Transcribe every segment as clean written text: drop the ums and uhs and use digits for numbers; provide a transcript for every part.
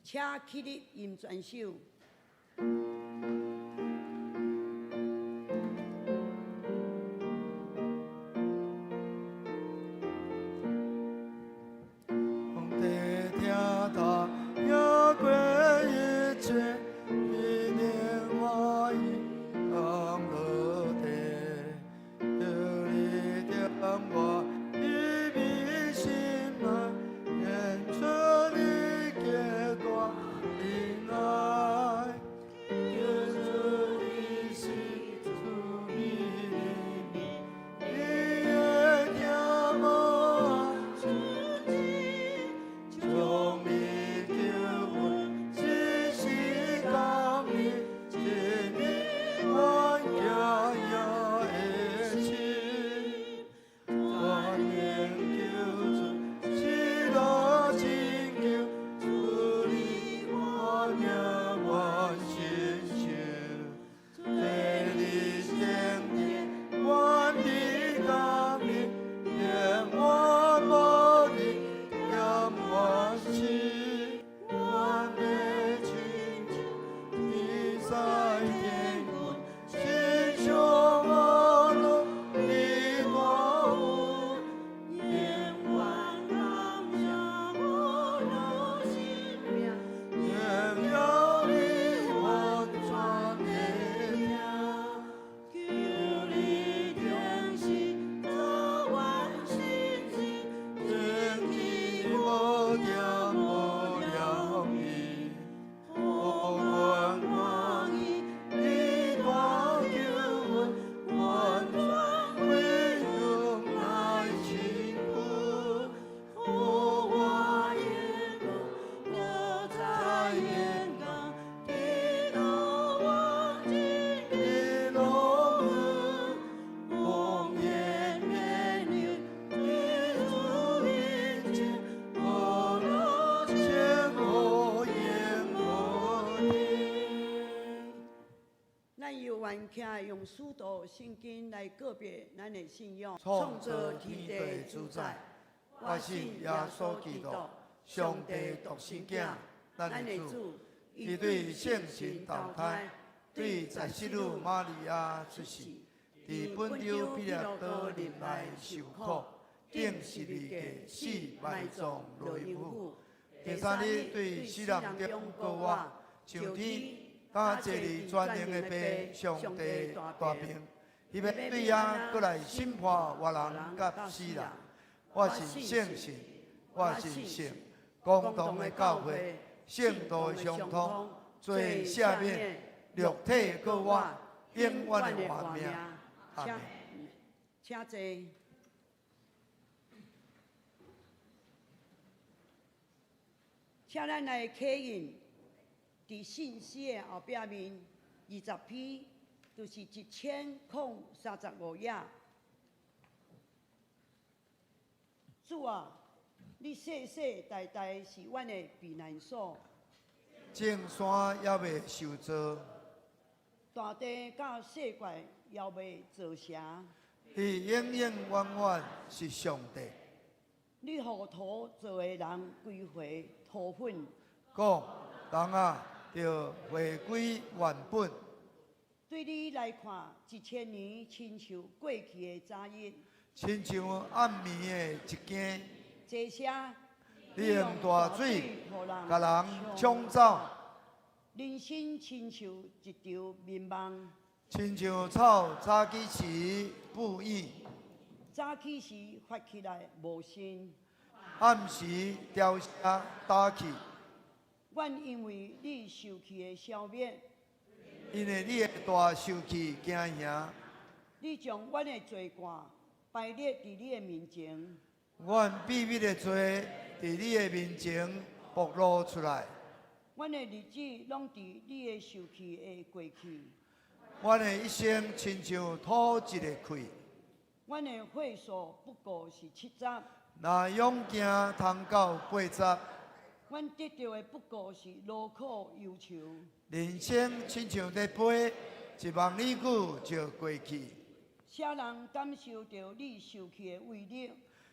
请起立吟全首。皇帝听他也过一切，一念欢喜降落地，有你点我一笔心爱，愿出你给我平安，愿主你是主你灵，你也听我主旨，从你救恩，只是当你，今日我家也会去，万年救主，喜乐拯救，主你我命我心受，对你天地万的当你，愿我无你让我心，我的亲情，你在天国，心胸我乐，你多无，愿万让下我的心命，愿有你完全的听，求你听心，早晚心情，愿你无点无了意，我愿欢喜，你大救恩，完全归用来辛苦，我眼光我在眼光，地道忘记的路，红颜面云，地主面前，我若前我眼我听。咱由愿请用许多圣经来告别咱的信仰，创造天地主宰，我信耶稣基督，上帝独生子，咱的主。伊对圣神投胎，对在世女玛利亚出世，伫本州彼拉多林内受苦，顶12个死埋葬落阴府。第三日对死人中告我，上天甲坐伫全能的爸上帝大兵，伊要对呀过来审判活人甲死人。我是圣神，我是圣公同的教会，圣道相通，罪赦免，肉体告我，永远的活命。阿门。请坐。请咱来刻印，伫信息的后壁面20篇，就是1035页。主啊，你世世代代是阮的避难所，正山也未受造，大地甲世界也未造成。伊永永远远是上帝。你互土做的人归回土粉，讲人啊，要回归原本。对你来看，1000年亲像过去的早日，亲像暗暝的一更，这些你用大水甲人冲走，人生亲像一场眠梦，亲像草早起时不语，早起时发起来无声。暗时凋谢打去，阮因为你受气的消灭，因为你的大受气惊吓，你将阮的罪过排列伫你的面前，阮秘密的罪伫你的面前暴露出来，阮的日子拢伫你的受气的过去，阮的一生亲像土一个开，阮的岁数不过是70，若勇行通到80，阮得到的不过是劳苦忧愁。人生亲像在飞，10000里久就过去。啥人感受到你受气的威力？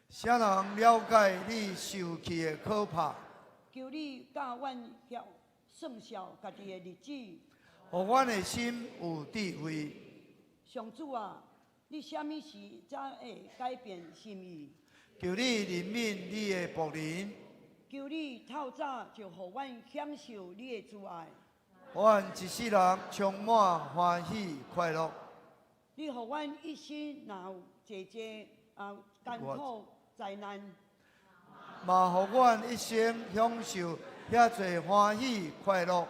啥人了解你受气的可怕？求你教阮晓算数家己的日子。互阮的心有智慧。上主啊，你什么时才会改变心意？求你怜悯你的仆人，求你透早就互阮享受你的慈爱。互阮一世人充满欢喜快乐。你互阮一生若有济艰苦灾难，嘛互阮一生享受遐侪欢喜快乐。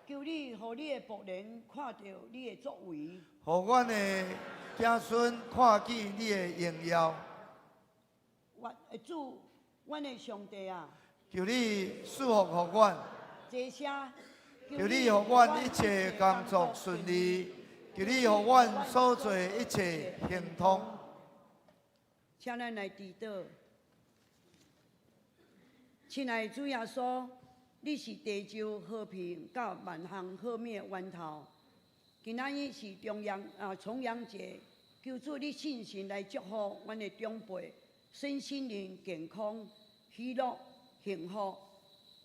求你互你的仆人看到你的作为，互阮的子孙看见你的荣耀。主，阮的上帝啊，求你赐福互阮，这声，求你互阮一切工作顺利，求你互阮所做一切亨通。请咱来祈祷。亲爱的主耶稣，你是地球和平甲万项好命的源头。今仔日是重阳节，求主你信心来祝福阮的长辈，身心灵健康、喜乐、幸福。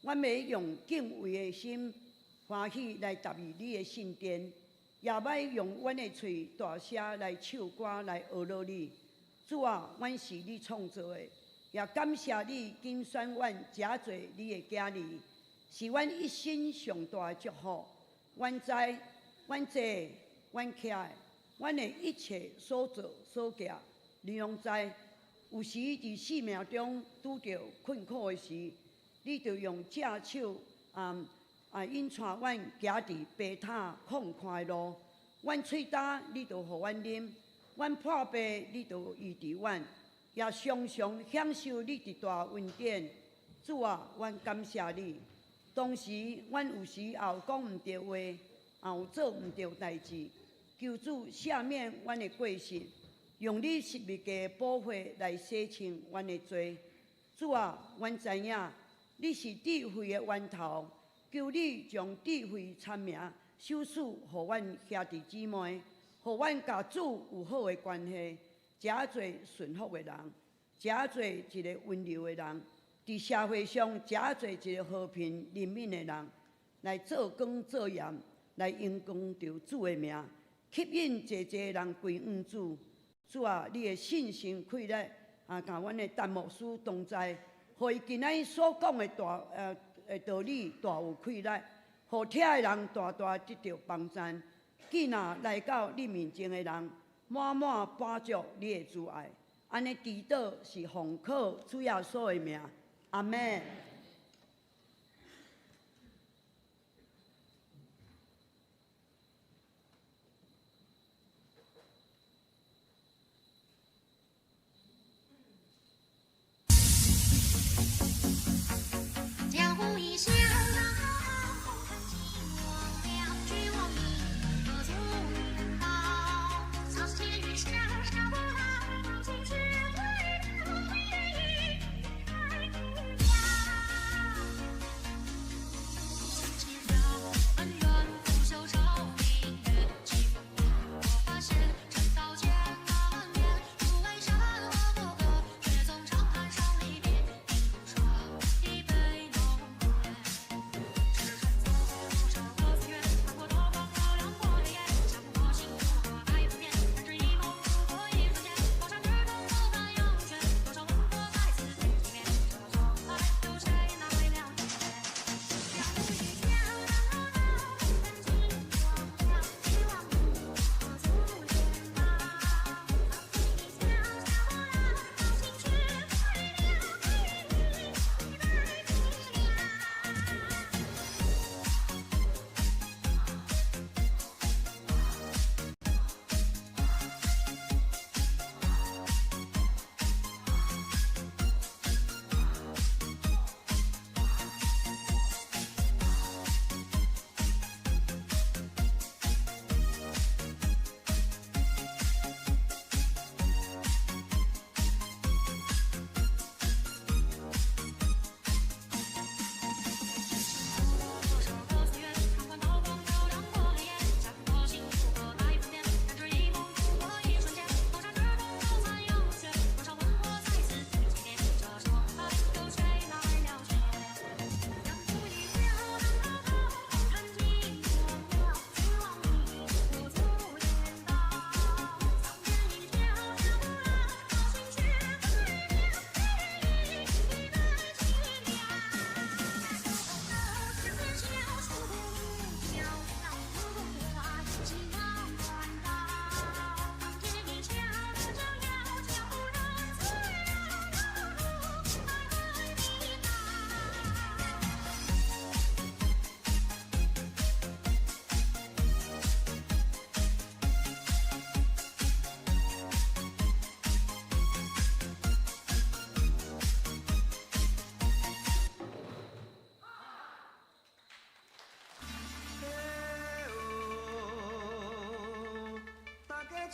阮要用敬畏的心、欢喜来踏入你的圣殿，也要用阮的嘴大声来唱歌来学乐你。主啊，阮是你创造的，也感谢你拣选阮遮做你的囝儿，是阮一生上大的祝福。阮知，阮坐，阮徛，阮的一切所做所行，你拢知。有时伫生命中拄着困苦的时，你就用正手引带阮行伫白塔空宽的路。阮喙焦，你就互阮啉；阮破病，你就医治阮，也常常享受你一大恩典。主啊，阮感谢你。当时，阮有时也有讲毋对话，也有做毋对代志，求主赦免阮的过失，用你十字架的宝血来洗清阮的罪。主啊，阮知影你是智慧的源头，求你将智慧参名授予互阮兄弟姊妹，互阮甲主有好的关系，遮做顺服的人，遮做一个温柔的人，伫社会上遮做一个和平怜悯的人，来做光做盐，来荣光着主的名，吸引济济人归向主。主啊，你的信心气力甲阮的陈牧师同在，互伊今仔日所讲的道理大有气力，互听的人大大得到帮助。既然来到你面前的人，满满饱足你的慈爱。安尼祈祷是奉靠主耶稣的名，阿门。江湖一笑，红尘尽忘了，绝望已何足云道？草间雨下，沙漠浪，情绪回到回忆，太不了。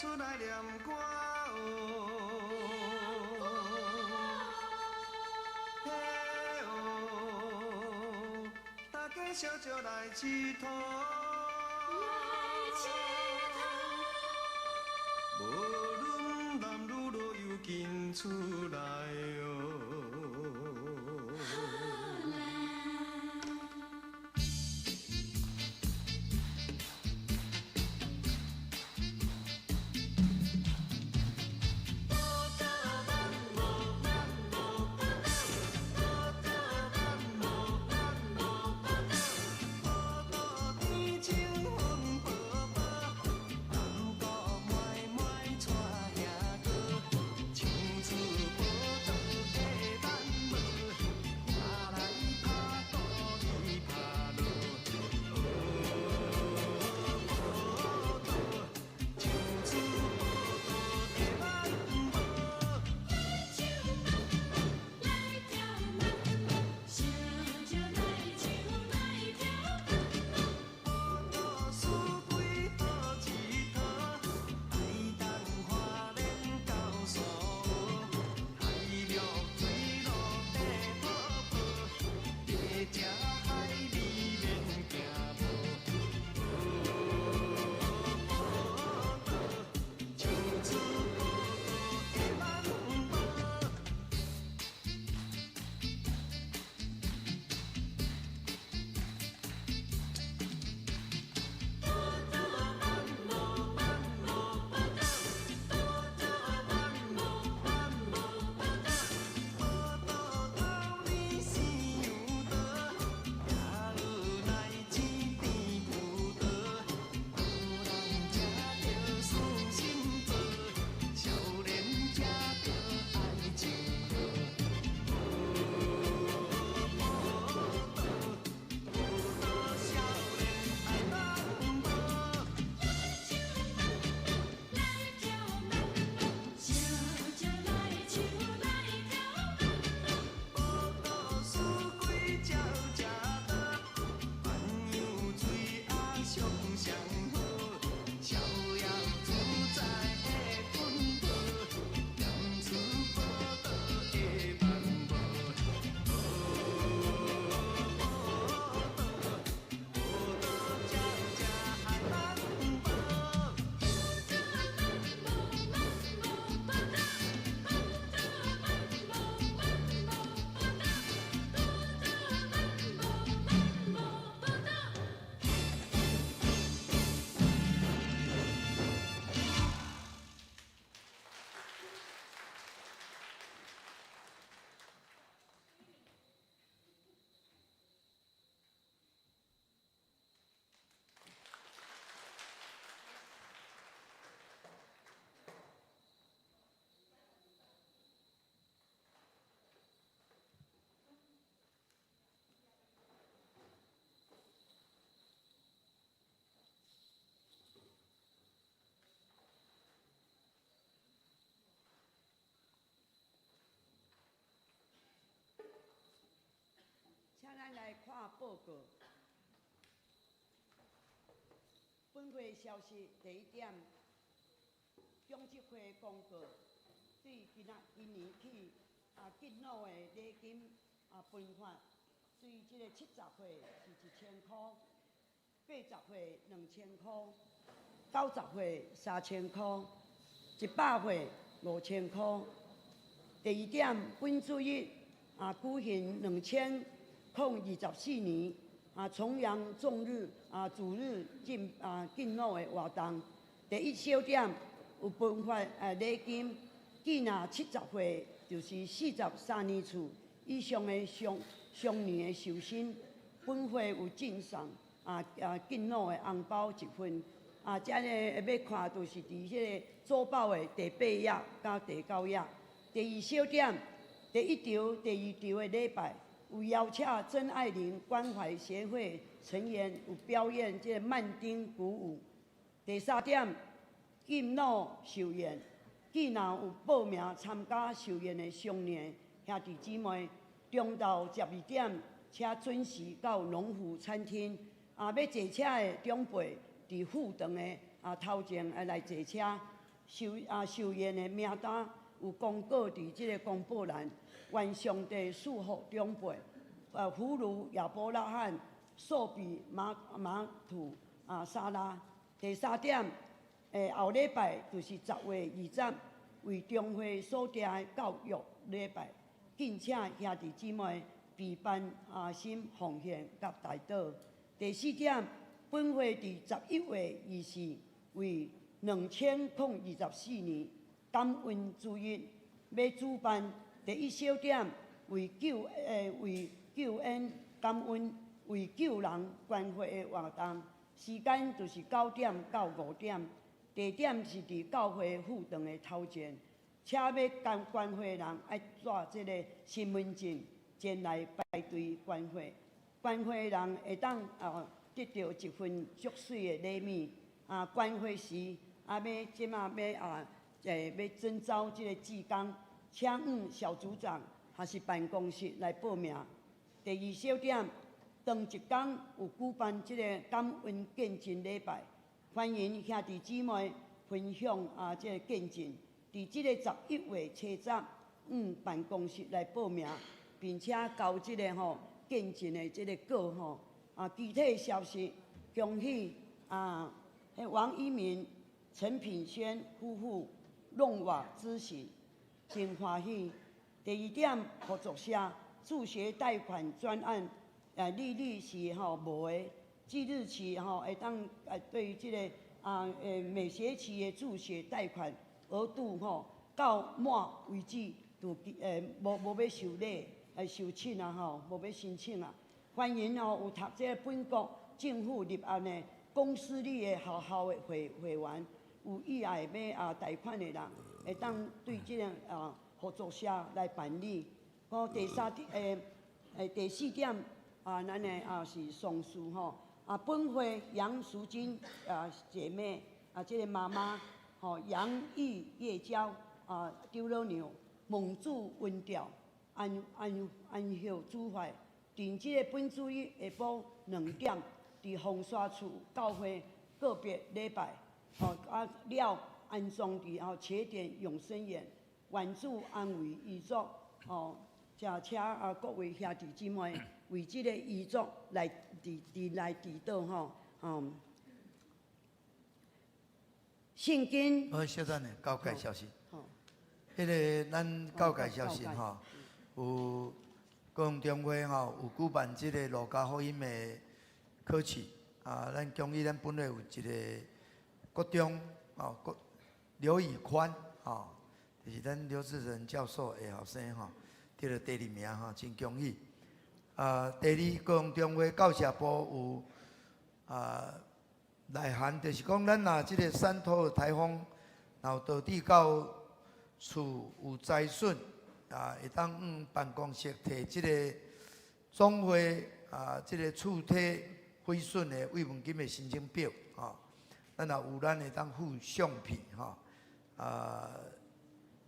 出来念歌哦，嘿哦，大家小酒来佚佗，无论男女老幼紧出来哦。请咱来看报告。本会消息第一点，中执会公告，对今年起敬老的礼金分发，对这个70岁是1000块，80岁2000块，90岁3000块，100岁5000块。第二点，本主日举行2024年重阳重日主日敬老的活动。第一小点有分发礼金，既若70岁就是43年厝以上的上年的寿星，本会有赠送敬老的红包1份。这个要看就是伫迄个祖保的第8页到第9页。第二小点，第1条、第2条的礼拜有邀请真爱玲关怀协会成员有表演这个慢丁鼓舞。第3点，敬老寿宴，既若有报名参加寿宴的常年兄弟姊妹，中昼12点请准时到龙湖餐厅。要坐车的长辈伫副长的头前来坐车。寿宴的名单有公告伫即个公布栏，愿上帝祝福长辈。俘虏亚伯拉罕、寿比马土沙拉。第3点，后礼拜就是10月20日，为中会所定的教育礼拜，敬请兄弟姊妹备办心奉献甲代祷。第4点，本会伫11月24为2024年感恩主日，要主办第1小点为救恩感恩为救人关怀的活动，时间就是9点到5点，地点是伫教会副堂的头前，且要关怀人爱带即个身份证前来排队关怀，关怀人会当得到一份足水的礼物。关怀时即马要征召即个志工，请小组长还是办公室来报名。第2小点，当一天有举办即个感恩见证礼拜，欢迎兄弟姊妹分享即个见证。伫即个11月7日，办公室来报名，并且交即个见证的即个稿具体消息，恭喜王一鸣、陈品轩夫妇弄瓦之喜，真欢喜。第2点，合作社助学贷款专案，利率是无的，即日起会当对于即个每学期的助学贷款额度到满为止，就无要受理受请无要申请啊。欢迎有读这个本国政府立案的公私立的学校的会员，有意爱要贷款的人，会当对即个合作社来办理。第4点咱的是上述本会杨淑金姐妹即个妈妈杨玉叶娇丢了牛，蒙主温调安孝主怀，定即个本主日下晡2点，伫红沙厝教会个别礼拜了安葬伫茄点永生园，愿主安慰遗族请各位兄弟姊妹为即个遗族来祈祷圣经。小等下，交界消息。迄个咱交界消息有高雄中会有举办即个路加福音的考试咱恭喜咱本来有一个国中刘以宽就是咱刘志仁教授的后生得了第2名真恭喜。第2，高雄中会教社部有内涵，就是讲咱若即个山土的台风，然后导致到厝有灾损会当办公室摕即个总会即个厝体毁损的慰问金的申请表咱若有咱会当附相片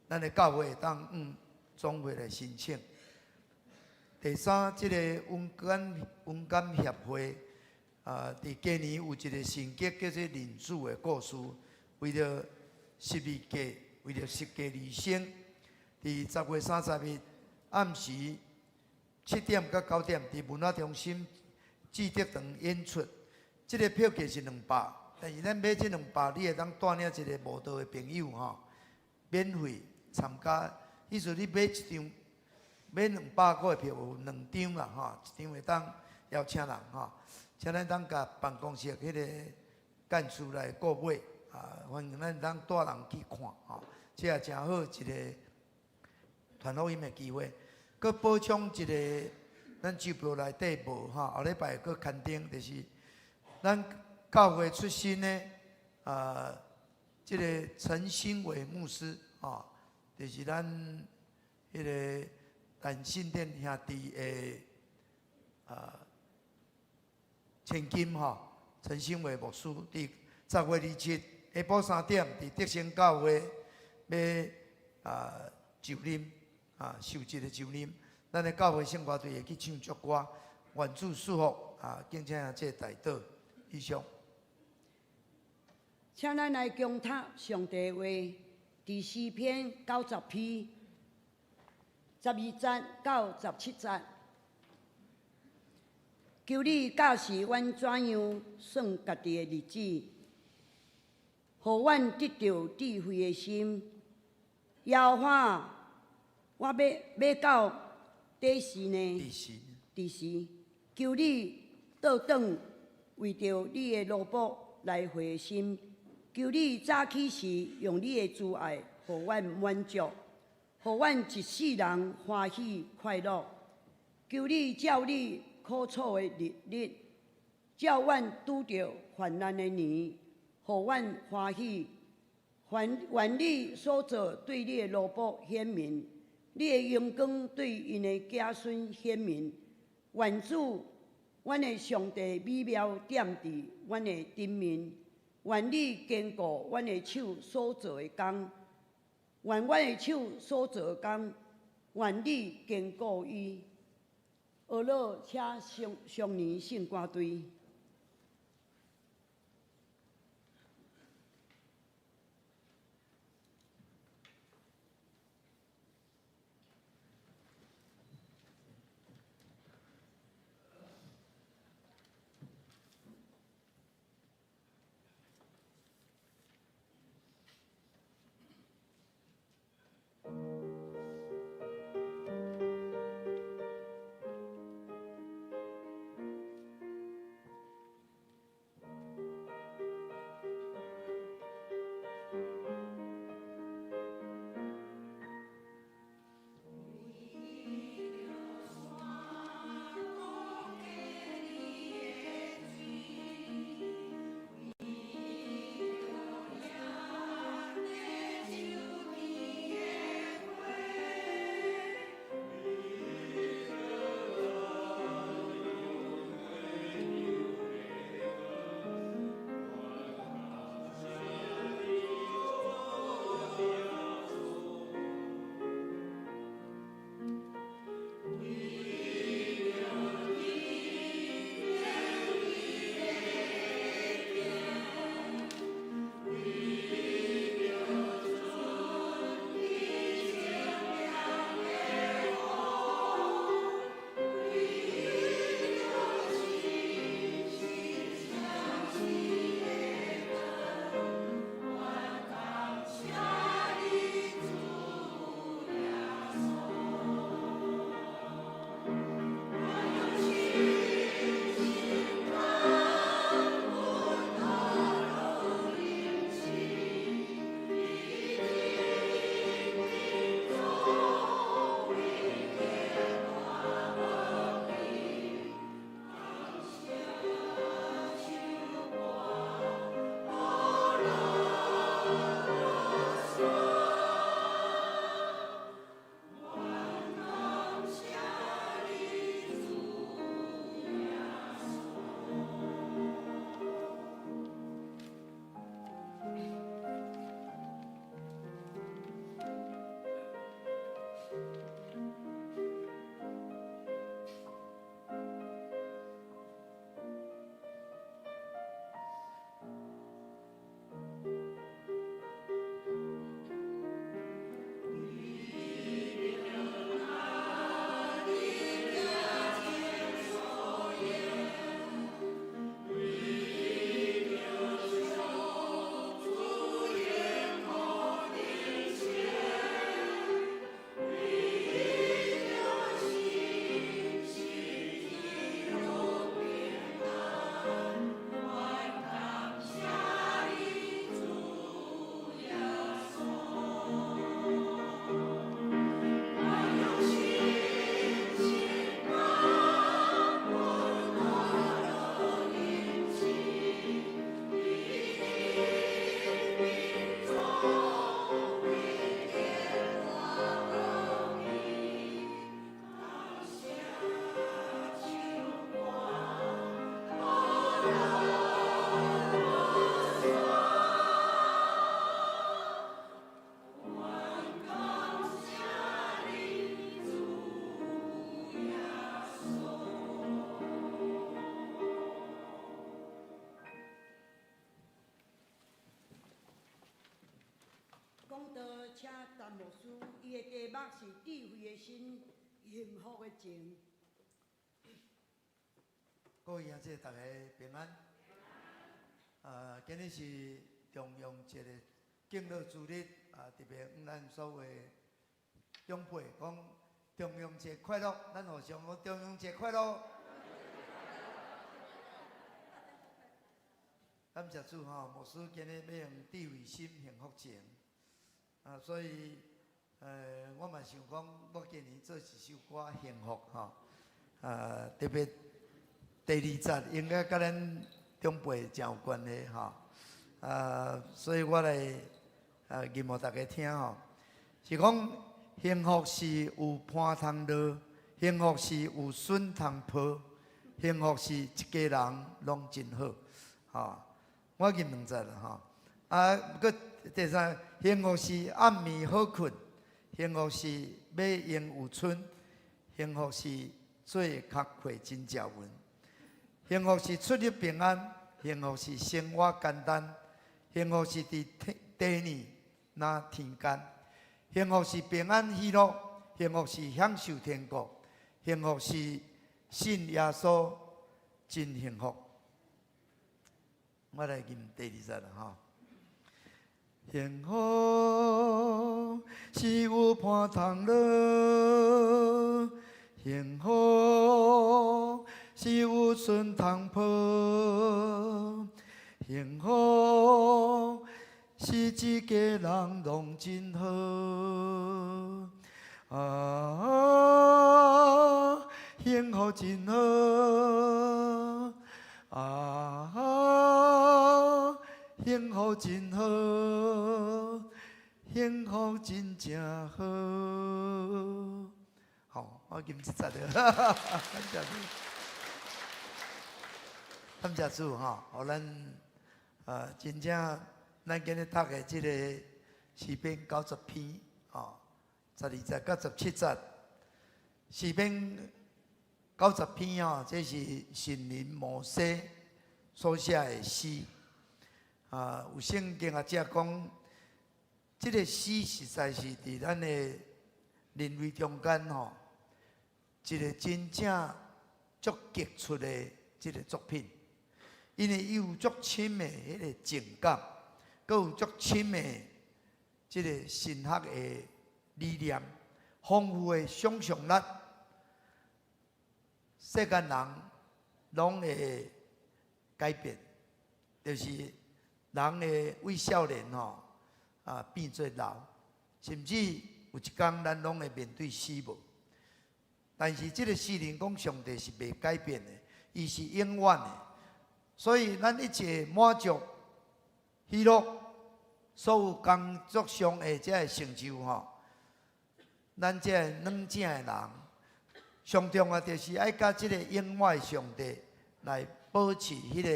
咱的教会会当总会来申请。第3，即个温感协会伫今年有一个新剧叫做《领主的故事》，为了12届，为了10届女生，伫10月30日暗时7点到9点，伫文化中心志德堂演出。即个票价是200，但是咱买这200，你会当带领一个无道的朋友免费参加。意思你买一张，买200块的票有2张啦一张会当邀请人请咱当甲办公室迄个干事来购买欢迎咱当带人去看这也真好一个传福音的机会。佮补充一个，咱周报内底无后礼拜佮刊登，就是咱教会出身的这个陈兴伟牧师就是咱迄个但信殿兄弟的千金陈兴伟牧师，伫10月27下晡3点，伫德兴教会要就任受职的就任，咱的教会圣歌队会去唱祝歌，愿主祝福敬请这代祷以上。请咱来共读上帝话，第诗篇90篇12节到17节。求你教示阮怎样算家己的日子，互阮得到智慧的心。耶和华，我要到第时呢？第时，求你倒转，为着你的奴仆来回心。求你早起时用你的慈爱，互阮满足，互阮一世人欢喜快乐。求你照你可处的日，照阮拄着患难的年，互阮欢喜。愿你所做对你的奴仆显明，你的荣光对因的子孙显明。愿主，阮的上帝美妙点伫阮的顶面。愿你坚固阮的手所做的工，愿阮的手所做的工，愿你坚固伊。学老且常年圣歌队。赞牧师，伊的题目是智慧的心，幸福的情。各位兄姐，大家平安。今日是重阳节的敬老主日，特别向咱所有的长辈讲重阳节快乐，咱互相讲重阳节快乐。感谢主哈，牧师今日要用智慧心幸福情，所以我嘛想讲，我今年做一首歌幸福哈，特别第二节应该甲咱长辈真有关系哈，所以我来念互大家听吼，是讲幸福是有伴通落，幸福是有笋通抱，幸福是一家人拢真好，哈。我念两节啦吼，不过第三，幸福是暗暝好困，幸福是马英有春，幸福是做壳会真正稳，幸福是出入平安，幸福是生活简单，幸福是伫地年那天间，幸福是平安喜乐，幸福是享受天国，幸福是信耶稣真幸福。我来念第二节啦吼。幸福是有伴通落，幸福是有笋通抱，幸福是一家人拢真好，幸福真好。幸福真好，幸福真正好。好，我念一节了，感谢主，感谢主哈，互咱真正咱今日读的这个诗篇90篇12节到17节，诗篇90篇这是神人摩西所写的诗。有圣经学者讲，这个诗实在是伫咱的人类中间一个真正足杰出的这个作品，因为伊有足深的迄个情感，佮有足深的这个神学的理念，丰富的想象力，世间人拢会改变，就是。人的为少年变做老，甚至有一天咱拢会面对死亡。但是这个诗人讲，上帝是袂改变的，伊是永远的。所以咱一切满足、喜乐，所有工作上的这个成就咱这个软正的人，上重要就是爱甲这个永远的上帝来保持迄个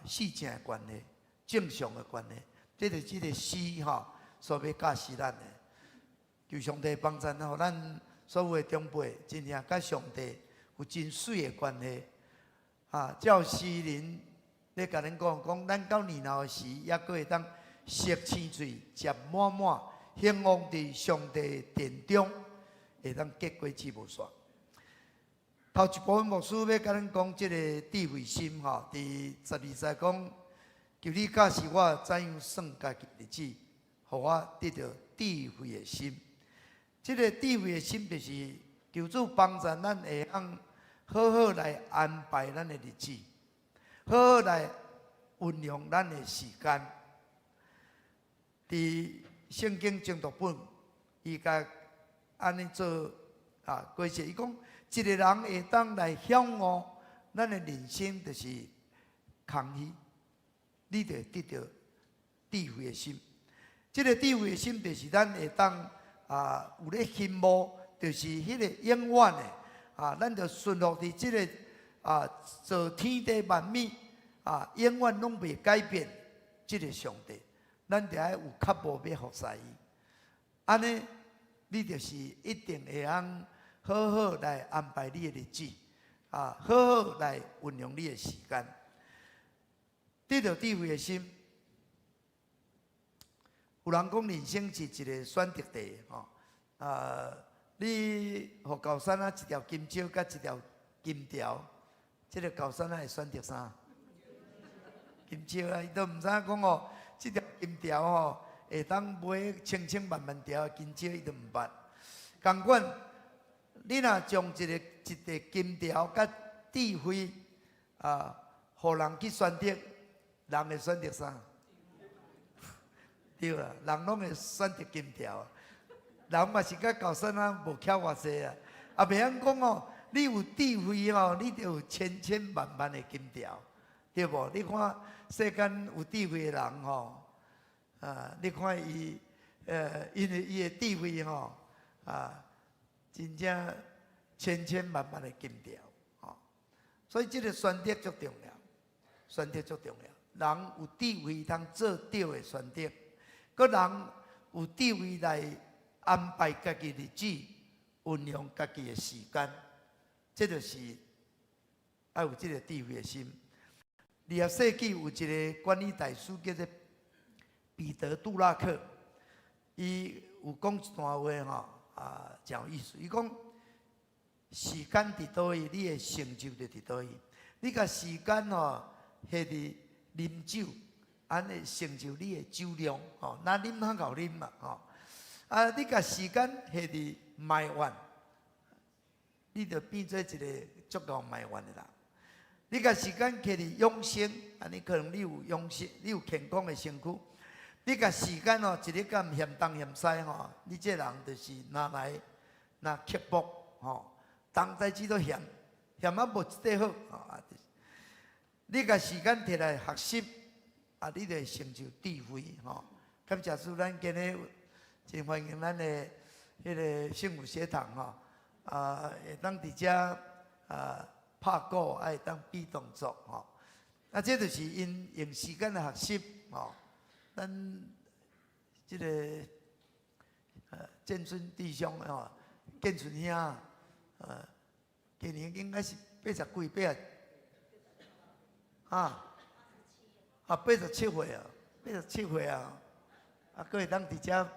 世正的关系。正常的关系，这就是这个诗所要教示咱的。求上帝帮助咱，互咱所有的长辈真正甲上帝有真水的关系。照诗人咧甲恁讲，咱到年老的时，也阁会当食青翠，食满满，幸福伫上帝殿中，会当结果子无煞。头一部分牧师要甲恁讲，这个智慧心伫12节讲。求你教示我怎样算家己日子，互我得到智慧的心。这个智慧的心，就是求主帮助咱会当好好来安排咱的日子，好好来运用咱的时间。伫圣经精读本，伊甲安尼做规则，伊讲一个人会当来享悟咱的人生，就是空虚。你就得到智慧的心，这个智慧的心就是咱会当有咧羡慕，就是迄个永远的咱就顺落伫这个造天地万物永远拢袂改变，这个上帝，咱就爱有脚步要服侍伊。安尼，你就是一定会通好好来安排你的日子，好好来运用你的时间。得到智慧的心，有人讲人生是一个选择题吼，你互高山啊一条金蕉甲一条金条，这个高山啊会选择啥？金蕉啊，伊都毋知影讲哦，这条金条吼会当买千千万万条的金蕉，伊都毋捌。共款，你若将一个金条甲智慧互人去选择，人会选择啥？对啦，人拢会选择金条。人嘛是甲高山啊无巧偌济啊，啊袂晓讲哦，你有智慧哦，你就有千千万万的金条，对无？你看世间有智慧的人吼，你看伊因为伊的智慧吼，真正千千万万的金条，所以这个选择足重要，选择足重要。人有智慧通做对的选择，个人有智慧来安排家己日子，运用家己的时间，这就是要有这个智慧的心。20世纪有一个管理大师叫做彼得·杜拉克，伊有讲一段话吼，真有意思。伊讲时间伫倒位，你的成就就伫倒位。你甲时间吼下伫啉酒，安尼成就你的酒量吼，那啉较够啉嘛吼。你甲时间下伫埋怨，你就变做一个足够埋怨的人。你甲时间下伫养生，安尼可能你有养生，你有健康的身躯。你甲时间哦，一日敢嫌东嫌西吼，你这人就是拿来刻薄吼，当代志都嫌无一块好吼。你甲时间摕来学习，你就会成就智慧吼。感谢主，咱今日真欢迎咱的迄个圣母学堂吼，会当伫遮拍鼓，会当比动作吼。这就是因用时间来学习吼。咱这个建村弟兄吼，建村兄，今年应该是80几87岁啊，87岁啊，佫会当伫遮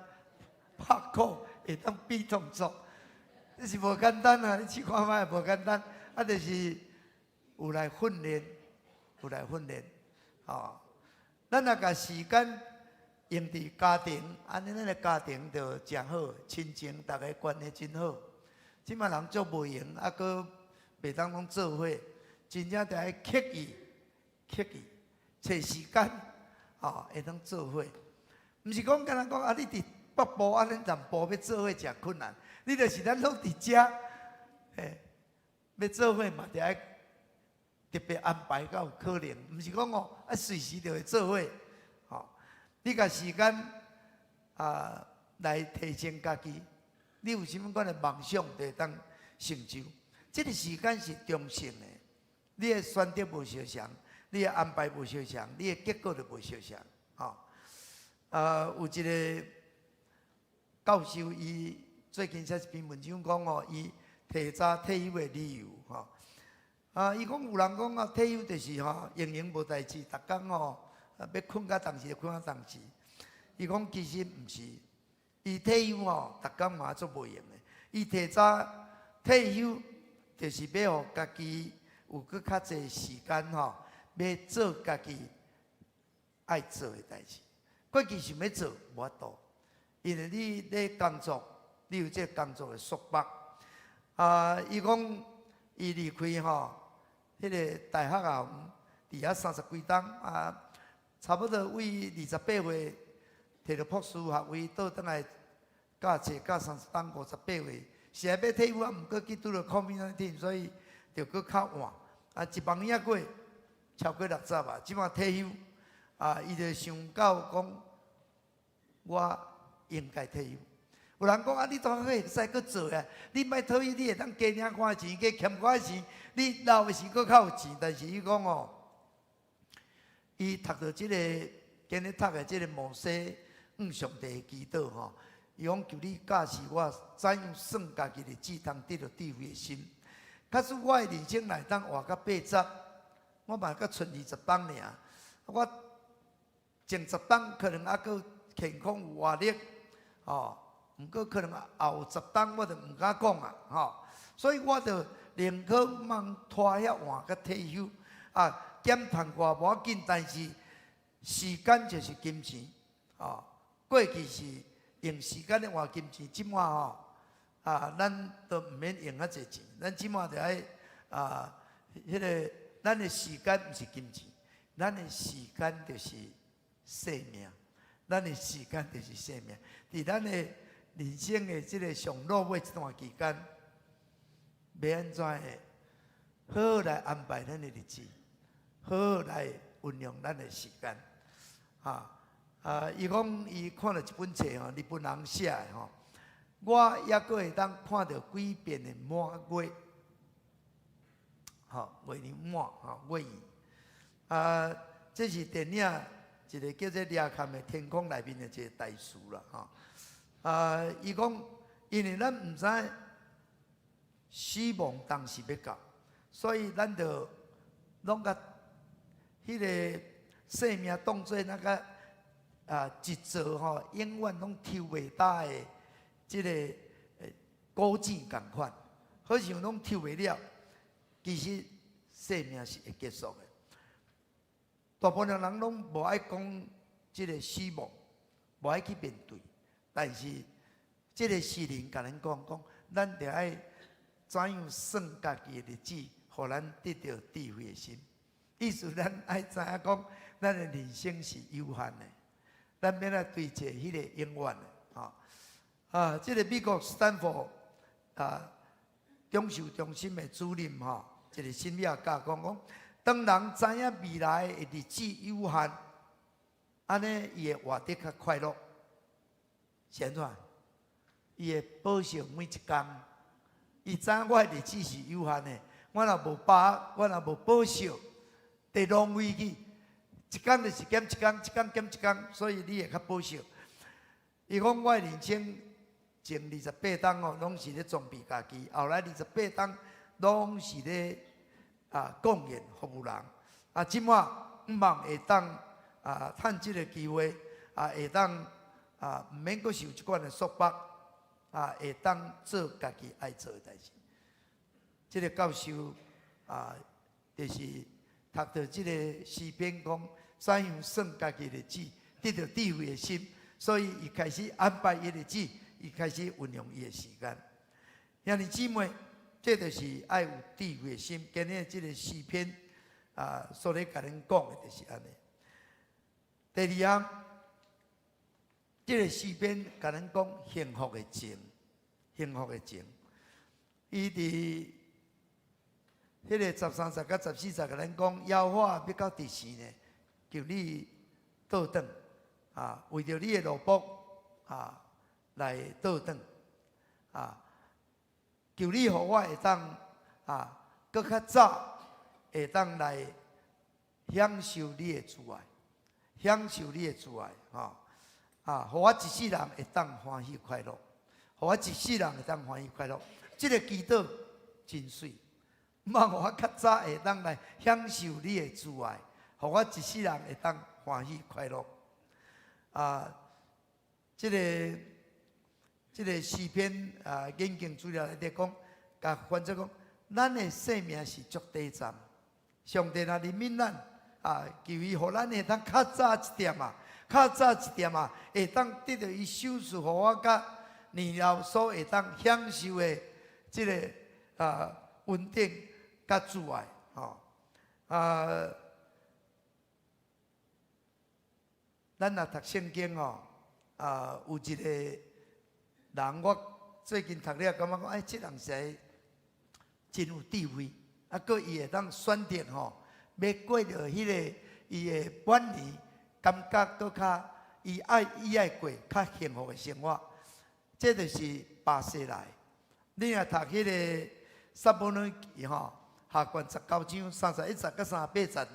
拍鼓，会当比动作，这是无简单啊！你试看卖无简单，就是有来训练，吼。咱若甲时间用伫家庭，安尼咱的家庭就真好，亲情大家关系真好。即摆人足无闲，佫袂当拢做伙，真正得爱刻意找时间，会当做伙。毋是讲敢若讲你伫北部咱南部要做伙真困难，你就是咱拢伫遮，要做伙嘛，得爱特别安排才有可能，毋是讲哦，随时就会做伙。你甲时间来提升家己，你有啥物款的梦想，就会当成就。这个时间是中性的，你的选择无相像，你的安排无相像，你的结果就无相像。有一个教授，伊最近写一篇文章讲哦，伊提早退休的理由伊讲有人讲退休就是闲无代志，逐工要困到当时就困到当时。伊讲其实毋是，伊退休逐工嘛做无闲的。伊提早退休，就是要互家己有佫较侪时间要做家己爱做的代志。过去想要做无法度，因为你咧工作，你有这工作的束缚。伊讲伊离开迄个大学后，伫遐30几冬差不多为28岁摕到博士学位，倒转来教册教30冬58岁，是要退休毋过去拄到 COVID-19， 所以就佫较晚。一帮也过超过60啊，即马退休伊就想到讲，我应该退休。有人讲你当会使佫做啊？你莫退休，你会当加领看钱，加欠我钱，你老的时佫较有钱。但是伊讲伊读到即个今日读的即个摩西上帝的祈祷伊讲求你教示我怎样算家己的志，通得到智慧的心。假使我的人生内当活到80，我嘛才剩20冬尔。我前10冬可能还佫健康有活力，哦，毋过可能后10档我就毋敢讲啊，吼，所以我就宁可茫拖遐换甲退休，减赚寡无要紧，但是时间就是金钱，过去是用时间咧换金钱，即马咱都毋免用遐济钱，咱即马就爱迄个咱的时间毋是金钱，咱的时间就是生命，咱的时间就是生命。伫咱的人生的即个上落尾这段期间，要安怎的好好来安排咱的日子，好好来运用咱的时间。伊讲伊看了一本册吼，日本人写的吼，我抑阁会当看到几遍的满月。月亮满，月圆，这是电影一个叫做《掠勘的天空》内面的一个大事啦，伊讲，因为咱毋知死亡当时要到，所以咱就拢甲迄个生命当作那个一座永远拢抽袂大的即个古井共款，好像拢抽袂了。其实生命是会结束的，大部分人拢无爱讲这个死亡，无爱去面对。但是这个诗人甲咱讲，咱得爱怎样算家己的日子，互咱得到智慧的心。意思咱爱知影讲，咱的人生是有限的，咱免来追求迄个永远的。这个美国斯坦福中寿中心的主任一个心理学家讲，当人知影未来的日子有限，安尼伊会活得较快乐。是安怎？伊会保守每一天。伊知影我的日子是有限的，我若无把握，我若无保守，得浪费去。一天就是减一天，一天减一天，所以你会较保守。伊讲我的人生前28天拢是咧装备家己，后来28天。拢是咧贡献服务人即马毋茫会当趁即个机会会当毋免阁受即款的束缚会当做家己爱做的代志。即个教授就是读到即个诗篇讲，怎样算家己的日子，得到智慧的心，所以伊开始安排伊的日子，伊开始运用伊的时间。兄弟姊妹。这就是爱有智慧心，今日这个诗篇所咧甲恁讲的就是安尼。第二项，这个诗篇甲恁讲幸福的情，幸福的情。伊伫迄个13节甲14节甲恁讲，妖化要到第时呢，求你倒转为着你的奴仆来倒转求你，互我会当搁较早会当来享受你的慈爱，享受你的慈爱互我一世人会当欢喜快乐，互我一世人会当欢喜快乐。这个祈祷真水，望互我较早会当来享受你的慈爱，互我一世人会当欢喜快乐。这个诗篇研究资料内底讲，甲翻作讲，咱的生命是足短暂。上帝若怜悯咱求伊，互咱会当较早一点较早一点会当得到伊手术，互我甲年老所会当享受的这个稳定甲自爱咱若读圣经有一个人，我最近读了，感觉讲，这人是真有智慧，佮伊会当选择要过着迄个伊的晚年，感觉佮较伊爱过较幸福的生活。这就是巴西来。你若读迄个撒母耳记下卷19章31节到38节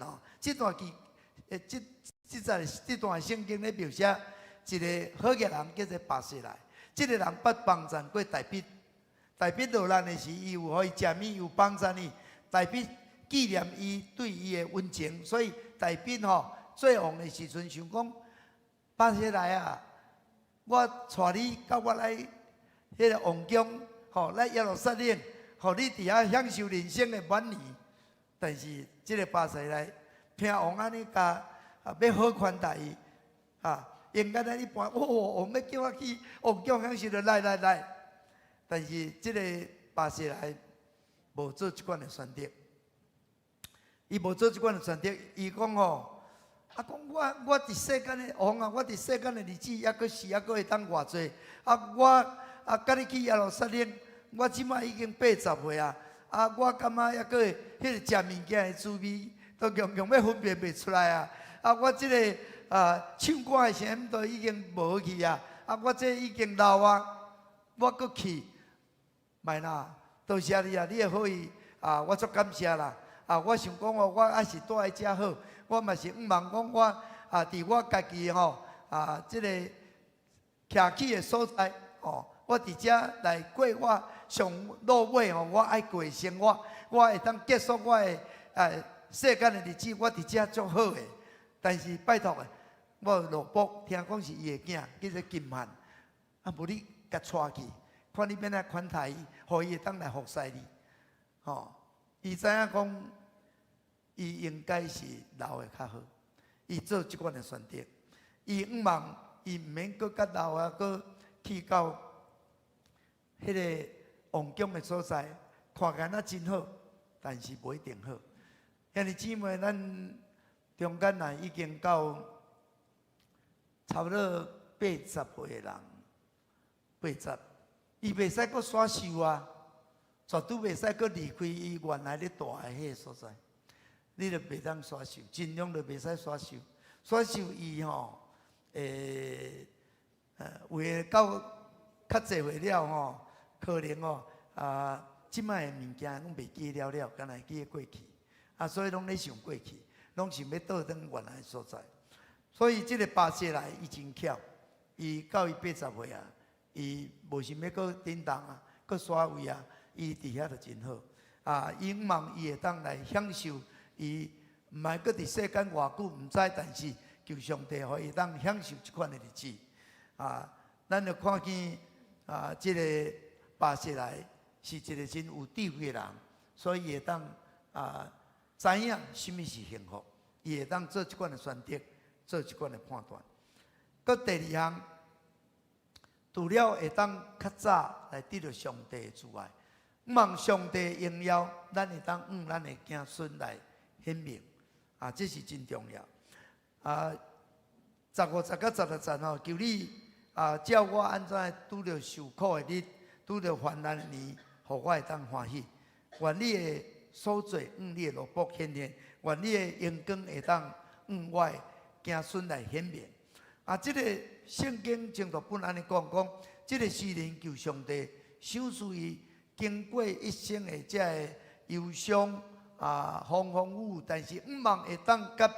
这段这段圣经咧描写一个好嘅人叫做巴西来。这个人捌帮衬过大毕，大毕落难的时，伊有互伊食米，有帮衬伊。大毕纪念伊对伊的温情，所以大毕最旺的时阵想讲，巴西来我带你到我来迄个王宫，吼，来耶路撒冷，互你伫遐享受人生的满意。但是即个巴西来听王安尼甲要好款待伊应该安尼办，王要叫我去王宫享受，就来。但是即个巴西来无做即款的选择，伊无做即款的选择，伊讲吼。讲我伫世间的王我伫世间的日子还阁是还阁会当偌济。我甲你去耶路撒冷，我即摆已经80岁我感觉还阁会迄个食物件的滋味，都强要分辨袂出来我即个唱歌的声音都已经无去我这已经老我阁去，麦啦，多谢你你的好意我足感谢啦我想讲我还是住在遮好。我嘛是毋茫讲我伫我家己即个徛起的所在我伫遮来过我上落尾我爱过的生活，我会当结束我的世间的日子，我伫遮足好的。但是拜托我有罗卜听讲是伊的囝，叫做金汉无你甲带去，看你要哪款待伊，互伊会当来服侍你伊知影讲。伊应该是老的较好，伊做即款的选择，伊毋茫，伊毋免搁较老搁去到迄个王宫的所在，看起来真好，但是不一定好。兄弟姊妹，咱中间已经到差不多80岁的人，80，伊袂使搁耍秀绝对袂使搁离开伊原来咧住的迄个所在。你就袂当耍秀，尽量就袂使耍秀。耍秀伊为到较济岁了可能即摆的物件拢袂记了，敢若记过去所以拢咧想过去，拢想要倒转原来的所在。所以即个巴西来伊真巧，伊到伊80岁伊无想要搁叮当搁耍位伊伫遐就真好伊毋茫伊会当来享受。伊毋爱搁伫世间偌久，毋知，但是求上帝，互伊当享受即款的日子咱就看见即个巴西来是一个真有智慧的人，所以会当知影什么是幸福，伊会当做即款的选择，做即款的判断。搁第二项，除了会当较早来得到上帝的慈爱，毋望上帝荣耀，咱会当咱的子孙来。显明这是真重要15、10到16站求你照我安怎拄着受苦的日，拄着患难的年，互我会当欢喜。愿你的所做你的罗卜显现，愿你的荣光会当我的子孙来显明这个圣经正道本安尼讲，这个诗人求上帝赏赐伊经过一生的这个忧伤。风风雨雨，但是毋望会当甲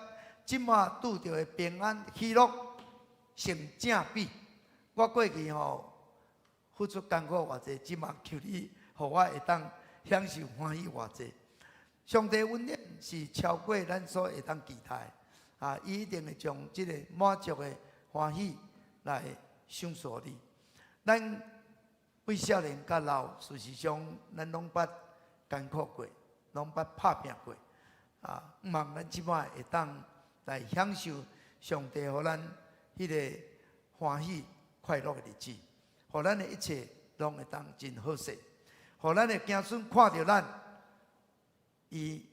即马拄着的平安喜乐成正比。我过去付出艰苦偌济，即马求你，互我会当享受欢喜偌济。上帝恩典是超过咱所会当期待伊一定会将即个满足的欢喜来赏赐你。咱为少年甲老，事实上咱拢捌艰苦过。拢捌拍拼过毋望咱即摆会当来享受上帝互咱迄个欢喜快乐的日子，互咱的一切拢会当真好势，互咱的子孙看到咱，伊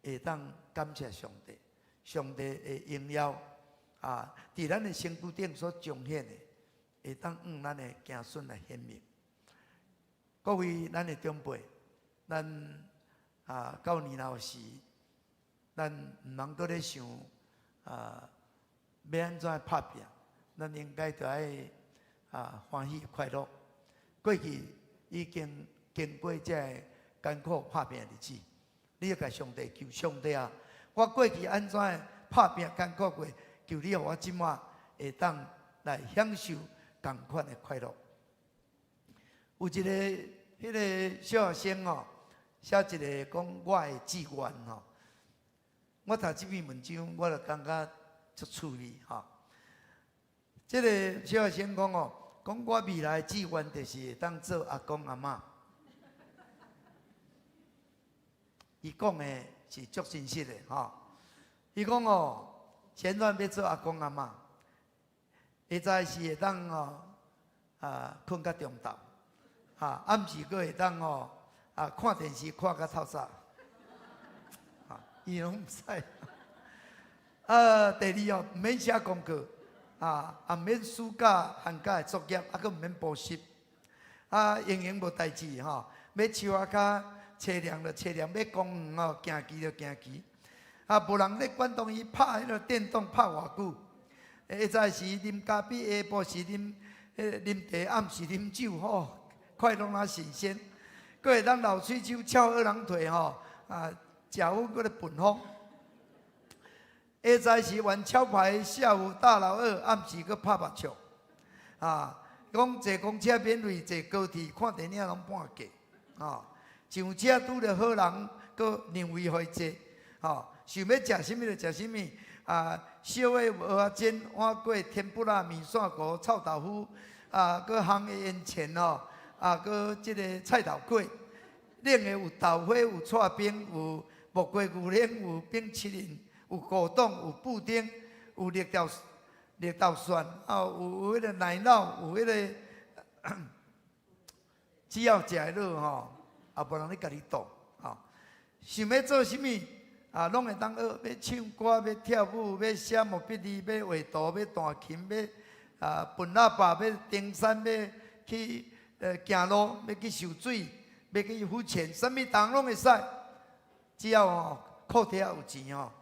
会当感谢上帝，上帝的荣耀伫咱的身躯顶所彰显的，会当咱的子孙来显明。各位咱的长辈，咱到年老时，咱毋通搁咧想要安怎拍拼，咱应该着爱欢喜快乐。过去已经经过这艰苦拍拼的日子，你要甲上帝求上帝我过去安怎拍拼艰苦过，求你互我即马会当来享受同款的快乐。有一个迄个小学生写一个讲我的志愿我读这篇文章，我就感觉足趣味这个小学生讲哦，讲我未来志愿就是会当做阿公阿嬷。伊讲的是足真实的吼。伊讲哦，前段要做阿公阿嬷，下早是会当哦困到中昼，暗时佫会当哦看电视看到透早，伊拢唔知。第二哦，毋免写功课，也毋免暑假寒假的作业，佫毋免补习，闲闲无代志吼，要树仔骹车凉就车凉，要公园哦行棋就行棋，无人咧管动伊拍迄个电动拍偌久。下早时啉咖啡，下晡时啉茶，暗时啉酒吼，快乐啊新鲜。佫会当流水手翘二郎腿吼，食饭佫咧喷风。下早时玩桥牌，下午打老二，暗时佫拍麻将。讲坐公车免费，坐高铁看电影拢半价。上车拄着好人，佫让位互伊坐。想要食什么就食什么。烧的蚵仔煎、碗粿、天妇罗、面线糊、臭豆腐，佫烘的烟钱哦，佫即个菜头粿，冷的有豆花、有串冰、有木瓜牛奶、有冰淇淋、有果冻、有布丁、有绿豆蒜，有迄个奶酪，有迄个只要食的落吼，也无人咧家己倒。想要做什么？拢会当学，要唱歌，要跳舞，要写毛笔字，要画图，要弹琴，要歕喇叭，要登山，要去行路，要去受水，要去浮潜，啥物档拢会使。只要裤底有钱要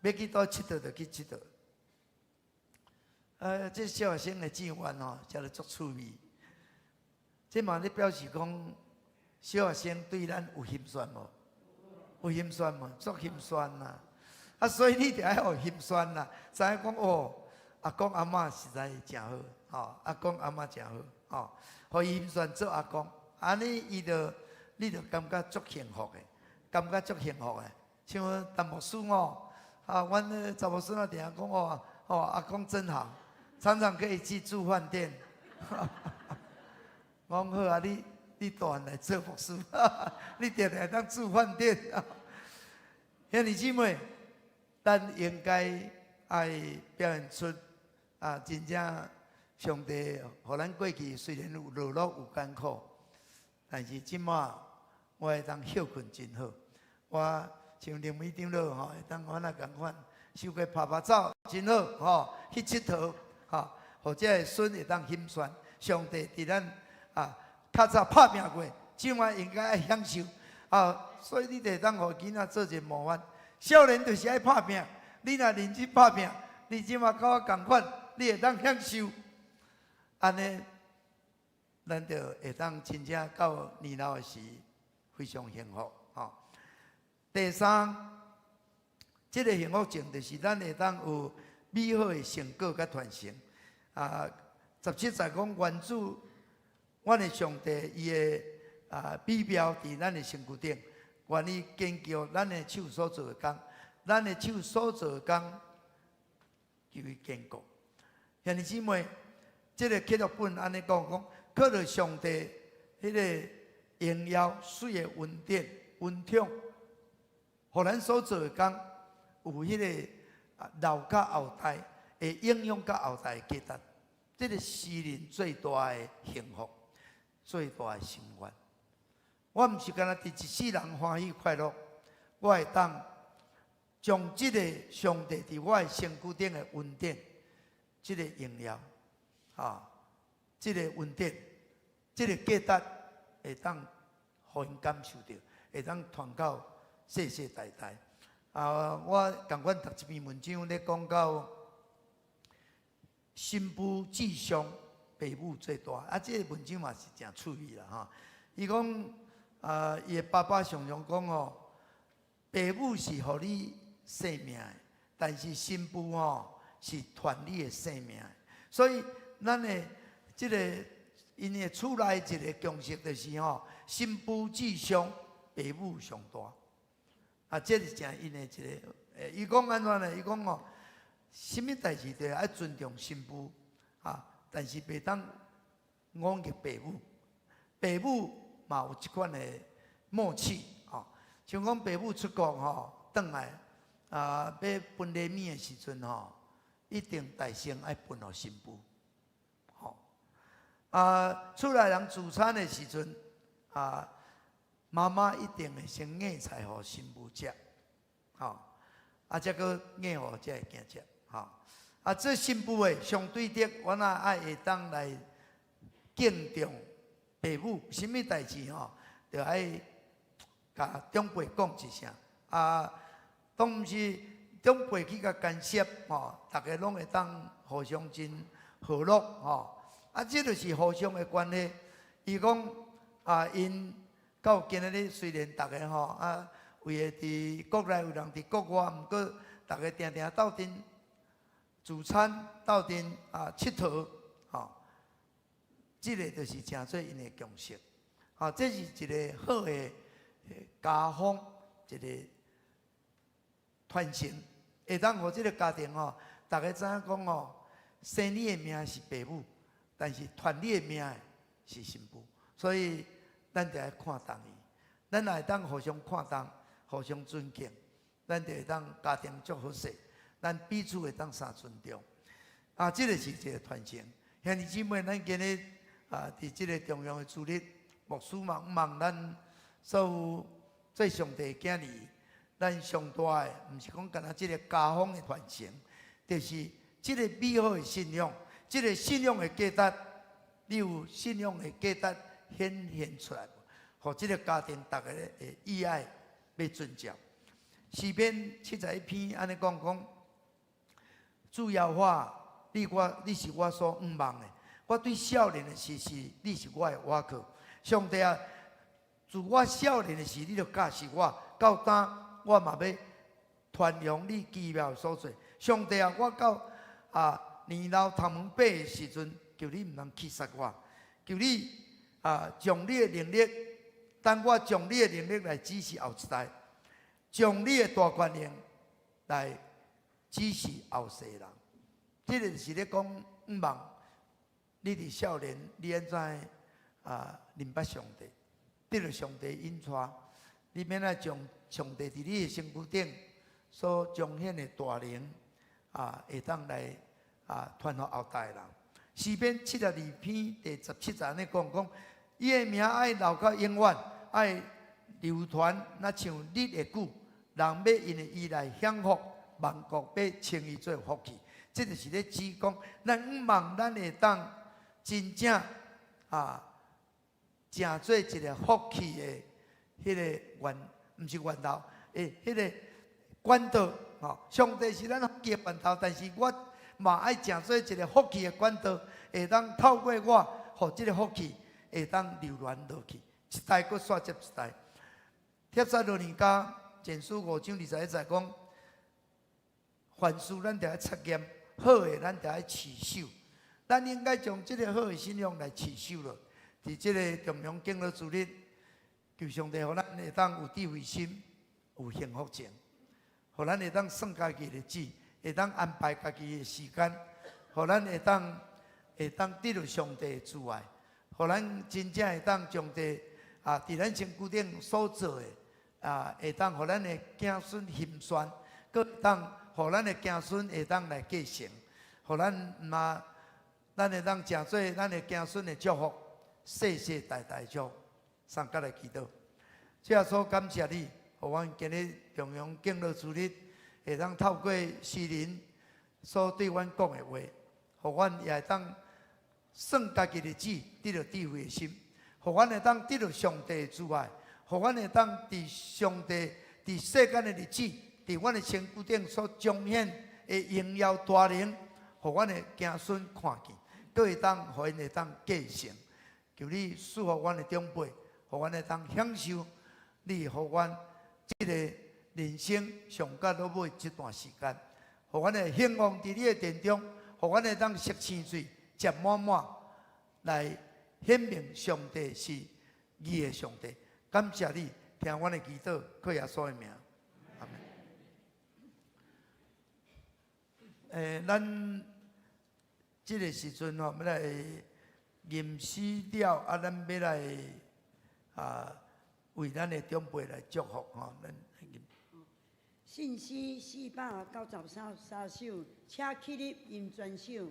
去倒佚佗就去佚佗。这小学生的志愿才足趣味。这嘛咧表示讲，小学生对咱有心酸无？有心酸嘛，足心酸啦。所以你着爱有心酸啦，知影讲哦，阿公阿嬷实在真好，阿公阿嬷真好，互伊心酸做阿公，安尼你着感觉足幸福的，感觉足幸福的。像陈牧师阮的查某孙仔定讲阿公真好，常常可以去住饭店。我讲好啊，你大汉来做牧师，你定定当住饭店。兄弟姊妹，咱应该爱表现出真正上帝，互咱过去虽然有落落有艰苦，但是即马我会当休困真好。我像林美长老会当我那共款，受过拍拍走真好去佚佗或者个孙会当心酸。上帝伫咱较早拍拼过，即马应该爱享受所以你得当互囡仔做一个模范。少年就是爱拍拼，你若认真拍拼，你即马甲我共款，你会当享受。安尼，咱就会当真正到年老的时非常幸福第三，这个幸福症就是咱会当有美好的成果甲传承。17节讲原主。阮的上帝，伊的美妙伫咱的身躯顶，愿意坚固咱的手所做的工，咱的手所做的工，求伊坚固。兄弟姊妹，这个启录本安尼讲，靠着上帝迄个荣耀、水的恩典、恩宠，互咱所做的工有迄个留到后代，会影响到后代的价值。这个世人最大的幸福。最大的心愿，我毋是干那伫一世人欢喜快乐，我会当将这个上帝伫我的身躯顶的恩典，这个荣耀，这个恩典，这个价值，会当互因感受到，会当传到世世代代。我共阮读一篇文章咧，讲到新妇志向。父母最大，这个文章嘛是真趣味啦伊讲，伊的爸爸常常讲父母是互你生命的，但是新妇是传你的生命的。所以咱的这个因的厝内一个共识就是新妇至上，父母上大。这是真因的一个。伊讲安怎呢？伊讲什么代志都要尊重新妇啊，但是袂当忤逆爸母。爸母嘛有一款的默契啊，像讲爸母出国吼，转来要分礼物的时阵吼，一定大先爱分互新妇。厝内人聚餐的时阵，妈妈一定会先硬菜互新妇食，才搁硬互才会惊食，这新妇的上对的，我若爱会当来敬重爸母，什么代志吼，就爱甲长辈讲一声，当毋是长辈去甲干涉大家拢会当互相真和乐这就是互相的关系。伊讲因到今仔日虽然大家有的伫国内，有人伫国外，毋过大家定定斗阵聚餐，斗阵佚佗这个就是诚做因的共识。这是一个好的家风，一个传承，会当互这个家庭大家知影讲生你的命是爸母。但是传你的命的是新妇，所以咱就要看重伊，咱也会当互相看重、互相尊敬，咱就会当家庭足好势，咱彼此会当相尊重。这个是一个传承。兄弟姊妹，咱今日伫这个重要的主日，牧师嘛望咱所有做上帝的囝儿，咱上大的，毋是讲干那这个家风的传承，就是这个美好的信仰。这个信仰的价值，你有信仰的价值显现出来，互这个家庭大家会意爱要尊重。诗篇71篇安尼讲，主耶和华，你是我所望的，我对少年的事，你是我的倚靠。上帝啊，自我少年的事，你就教示我，到当我嘛要传扬你奇妙所做。上帝啊，我到年老头毛白的时阵，求你毋通气杀我，求你将你的能力，等我将你的能力来指示后一代，将你的大权能来指示后世人。这个就是咧讲，望你伫少年，你安怎认捌上帝，得到上帝引带，你免来将上帝伫你的身躯顶所彰显的大能会当来。传予后代人。诗篇72篇第17节安尼讲，伊的名爱留到永远，爱流传，那像日的久，人要因为伊来享福，万国要称伊做福气。这就是咧指讲，咱望咱会当真正成做一个福气的迄个毋是源头，迄个管道。上帝是咱福气的源头，但是我。嘛爱成做一个福气的管道，会当透过我，互这个福气会当流传落去，一代搁续接一代。帖撒罗尼迦前书5章21节讲，凡事咱就要测验，好的咱就要持守，咱应该将这个好的信仰来持守了。伫这个重阳敬老主日，求上帝互咱会当有智慧心，有幸福情，互咱会当算家己的日子。会当安排家己的时间，互咱会当得到上帝的慈爱，互咱真正会当将伫伫咱身躯顶所做的会当互咱的子孙行宣，搁会当互咱的子孙会当来继承，互咱咱会当成做咱的子孙的祝福，世世代代祝福。三甲来祈祷，主耶稣感谢你，互阮今日重阳敬老主日。会当透过诗人所对阮讲的话，互阮也会当算家己的日子，得到智慧的心，互阮会当得到上帝的慈爱，互阮会当伫上帝伫世间的日子，伫阮的身躯顶所彰显的荣耀大能，互阮的子孙看见，搁会当互因会当继承。求你赐福阮的长辈，互阮会当享受你互阮这个。人生上到落尾这段时间，互阮会兴旺伫你的殿中，互阮会当食青水，食满满，来显明上帝是你的上帝。感谢你，听阮的祈祷，靠耶稣的名，阿门。咱这个时阵吼，要来吟诗了，啊，咱要来为咱的长辈来祝福吼，咱。信诗493首，请起立吟全首。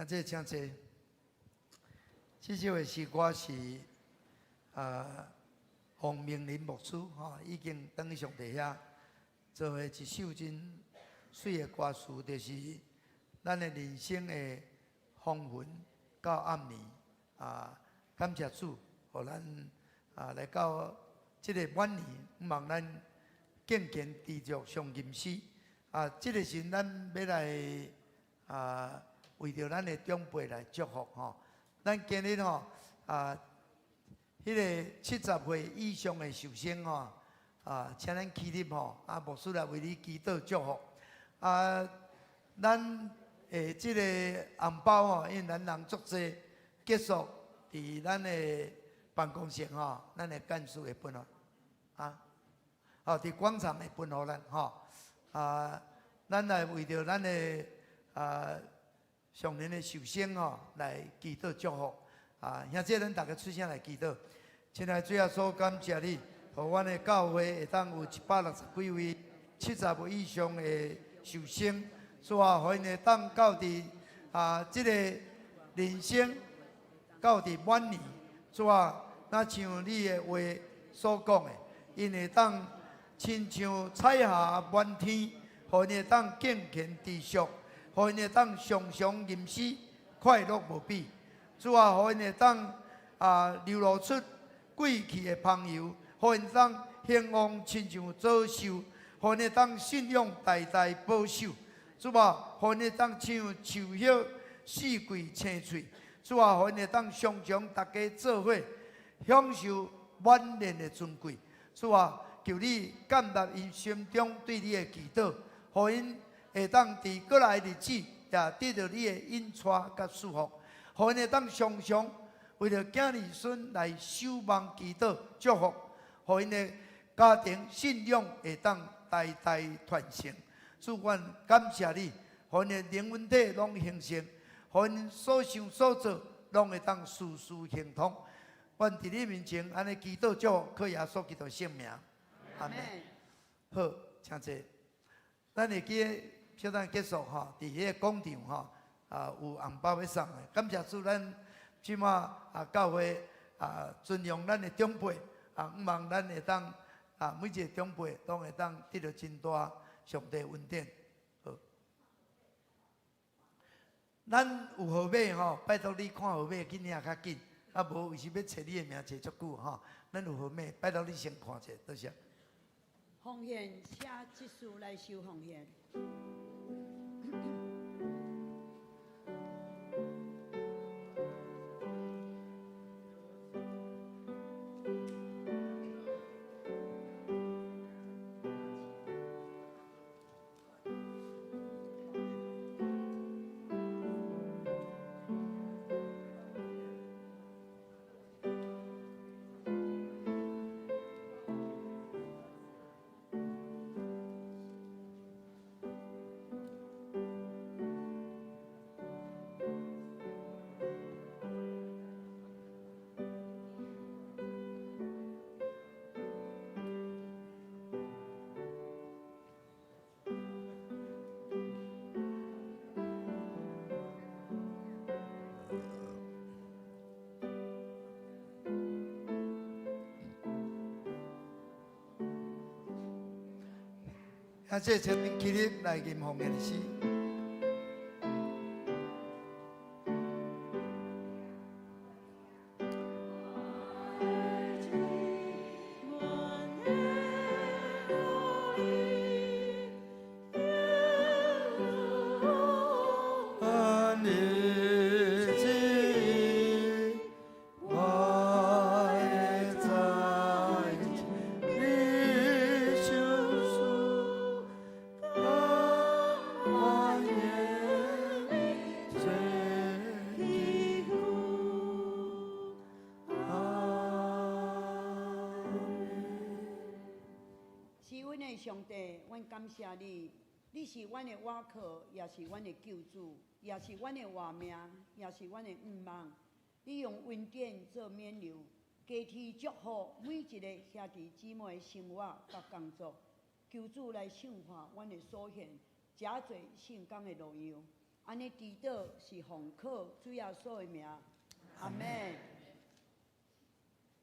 这真济，这首的诗歌是黄明林牧师已经登上地遐做的一首真水的歌词，就是咱的人生的风云到暗暝感谢主，互咱来到这个晚年，希望咱敬虔持续上吟诗这个是咱要来为着咱的长辈来祝福吼，咱今日迄个70岁以上的寿星请咱起立牧师来为你祈祷祝福咱这个红包因为咱人足济，结束伫咱的办公室咱的干事会分伫广场会分互咱咱来为着咱的上年的寿星来祈祷祝福兄弟咱大家出声来祈祷。亲爱的主耶稣，感谢你，互阮的教会会当有160几位70岁以上的寿星，主啊，互因会当到伫这个人生到伫晚年，主啊，那像你的话所讲的，因会当亲像彩霞满天，互因会当敬虔持续。互因会当常常吟诗，快乐无比。主啊，互因会当流露出贵气的香油，互因当兴旺亲像早秀，互因会当信仰代代保守。主啊，互因会当像树叶四季青翠。主啊，互因会当常常大家做伙享受晚年的尊贵。主啊，求你感纳因心中对你的祈祷，互因会当伫过来日子，也得到你的引带甲祝福，互因会当常常为了囝儿孙来守望祈祷祝福，互因的家庭信仰会当代代传承。主，阮感谢你，互因的灵魂体拢兴盛，互因所想所做拢会当事事亨通。阮伫你面前安尼祈祷祝福，靠耶稣基督圣名，阿门。好，请坐。咱会记小等结束伫迄个广场有红包要送的。感谢主，咱即马教会尊重咱的长辈希望咱会当每一个长辈都会当得到真大上帝恩典。好，咱有号码拜托你看号码，紧领较紧。啊，无为是要找你的名找足久吼，咱有好咩？拜托你先看者，多谢。奉献写即事来收奉献。啊，这前面起立来吟奉献的诗。上帝，阮感谢你，你是阮的倚靠，也是阮的救主，也是阮的活命，也是阮的愿望。你用恩典做冕旒，加添祝福每一个兄弟姊妹的生活甲工作。求主来赏化阮的所献，诚侪圣工的路样。安尼祈祷是奉靠主耶稣的名，阿门。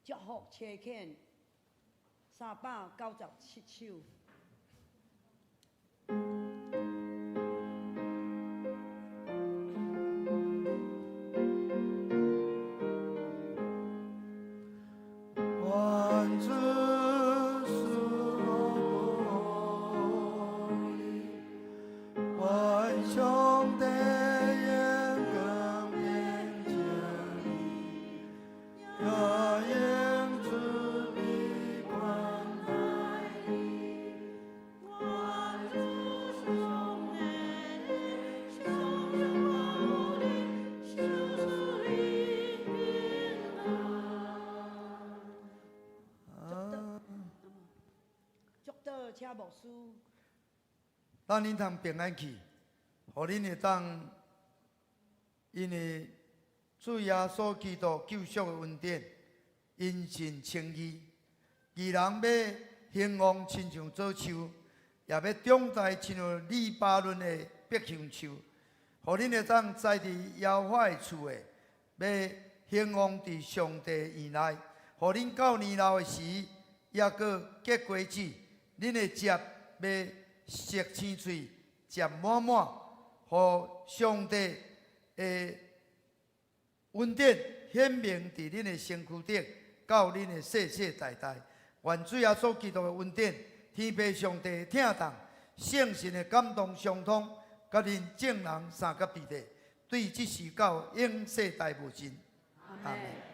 祝福车献397首。请牧师，咱恁通平安去，互恁会当因为主耶稣基督救赎的恩典，因信称义。义人要兴旺，亲像早树，也要长大，亲像黎巴嫩的百香树。互恁会当栽伫耶和华的厝诶，要兴旺伫上帝院内。互恁到年老的时，也搁结果子。恁的汁要食青翠，汁满满，互上帝的恩典显明伫恁的身躯顶，到恁的世世代代。愿主耶稣基督的恩典，天父上帝的疼痛，圣神的感动相通，甲恁众人三甲彼得，对即时到永世代无尽。阿门。